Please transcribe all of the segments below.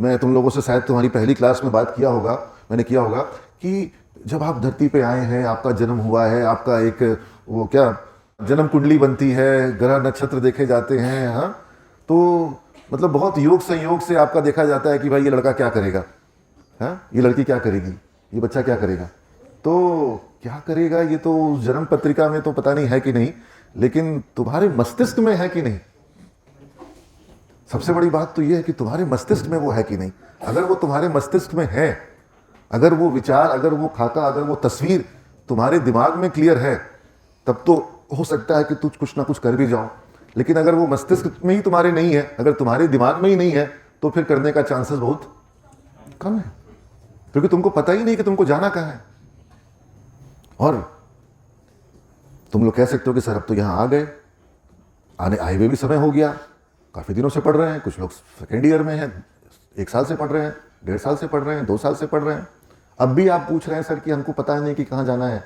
मैं तुम लोगों से शायद तुम्हारी पहली क्लास में बात किया होगा, मैंने किया होगा कि जब आप धरती पे आए हैं, आपका जन्म हुआ है, आपका एक वो क्या जन्म कुंडली बनती है, ग्रह नक्षत्र देखे जाते हैं, हाँ, तो मतलब बहुत योग संयोग से आपका देखा जाता है कि भाई ये लड़का क्या करेगा, हाँ, ये लड़की क्या करेगी, ये बच्चा क्या करेगा। तो क्या करेगा ये तो जन्म पत्रिका में तो पता नहीं है कि नहीं, लेकिन तुम्हारे मस्तिष्क में है कि नहीं। सबसे बड़ी बात तो ये है कि तुम्हारे मस्तिष्क में वो है कि नहीं। अगर वो तुम्हारे मस्तिष्क में है, अगर वो विचार, अगर वो खाका, अगर वो तस्वीर तुम्हारे दिमाग में क्लियर है, तब तो हो सकता है कि तुझ कुछ ना कुछ कर भी जाओ। लेकिन अगर वो मस्तिष्क में ही तुम्हारे नहीं है, अगर तुम्हारे दिमाग में ही नहीं है, तो फिर करने का चांसेस बहुत कम है, क्योंकि तुमको पता ही नहीं कि तुमको जाना कहाँ है। और तुम लोग कह सकते हो कि सर अब तो यहाँ आ गए, आए हुए भी समय हो गया, काफ़ी दिनों से पढ़ रहे हैं, कुछ लोग सेकेंड ईयर में हैं, 1 साल से पढ़ रहे हैं, 1.5 साल से पढ़ रहे हैं, 2 साल से पढ़ रहे हैं, अब भी आप पूछ रहे हैं सर कि हमको पता नहीं कि कहाँ जाना है।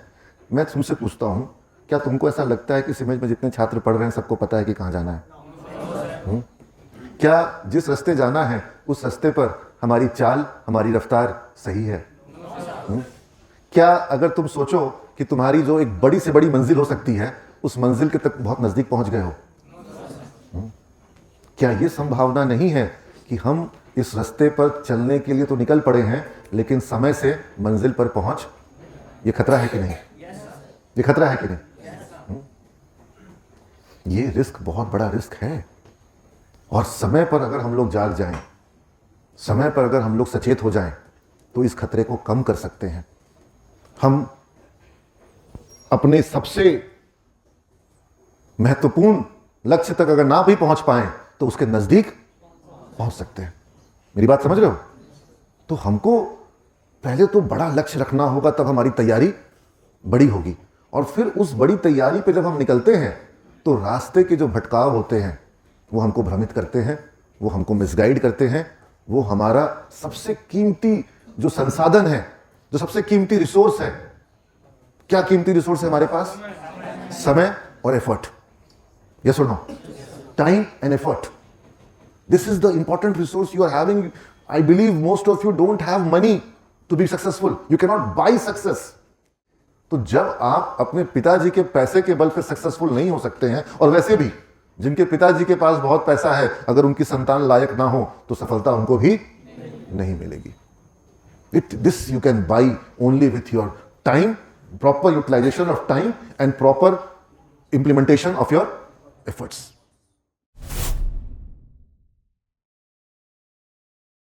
मैं तुमसे पूछता हूँ, क्या तुमको ऐसा लगता है कि सिमेज में जितने छात्र पढ़ रहे हैं सबको पता है कि कहाँ जाना है? क्या जिस रास्ते जाना है उस रास्ते पर हमारी चाल, हमारी रफ्तार सही है? क्या अगर तुम सोचो कि तुम्हारी जो एक बड़ी से बड़ी मंजिल हो सकती है, उस मंजिल के तक बहुत नजदीक पहुंच गए हो? क्या यह संभावना नहीं है कि हम इस रास्ते पर चलने के लिए तो निकल पड़े हैं, लेकिन समय से मंजिल पर पहुंच, ये खतरा है कि नहीं? ये खतरा है कि नहीं? ये रिस्क बहुत बड़ा रिस्क है। और समय पर अगर हम लोग जाग जाएं, समय पर अगर हम लोग सचेत हो जाएं, तो इस खतरे को कम कर सकते हैं। हम अपने सबसे महत्वपूर्ण लक्ष्य तक अगर ना भी पहुंच पाएं, तो उसके नजदीक पहुंच सकते हैं। मेरी बात समझ रहे हो? तो हमको पहले तो बड़ा लक्ष्य रखना होगा, तब हमारी तैयारी बड़ी होगी। और फिर उस बड़ी तैयारी पे जब हम निकलते हैं, तो रास्ते के जो भटकाव होते हैं वो हमको भ्रमित करते हैं, वो हमको मिसगाइड करते हैं। वो हमारा सबसे कीमती जो संसाधन है, जो सबसे कीमती रिसोर्स है, क्या कीमती रिसोर्स है हमारे पास? समय और एफर्ट। यस और no? Time and effort, this is the important resource you are having. I believe most of you don't have money to be successful. You cannot buy success. तो जब आप अपने पिताजी के पैसे के बल पर सक्सेसफुल नहीं हो सकते हैं, और वैसे भी जिनके पिताजी के पास बहुत पैसा है, अगर उनकी संतान लायक ना हो तो सफलता उनको भी नहीं मिलेगी। This you can buy only with your time, proper utilization of time and proper implementation of your efforts.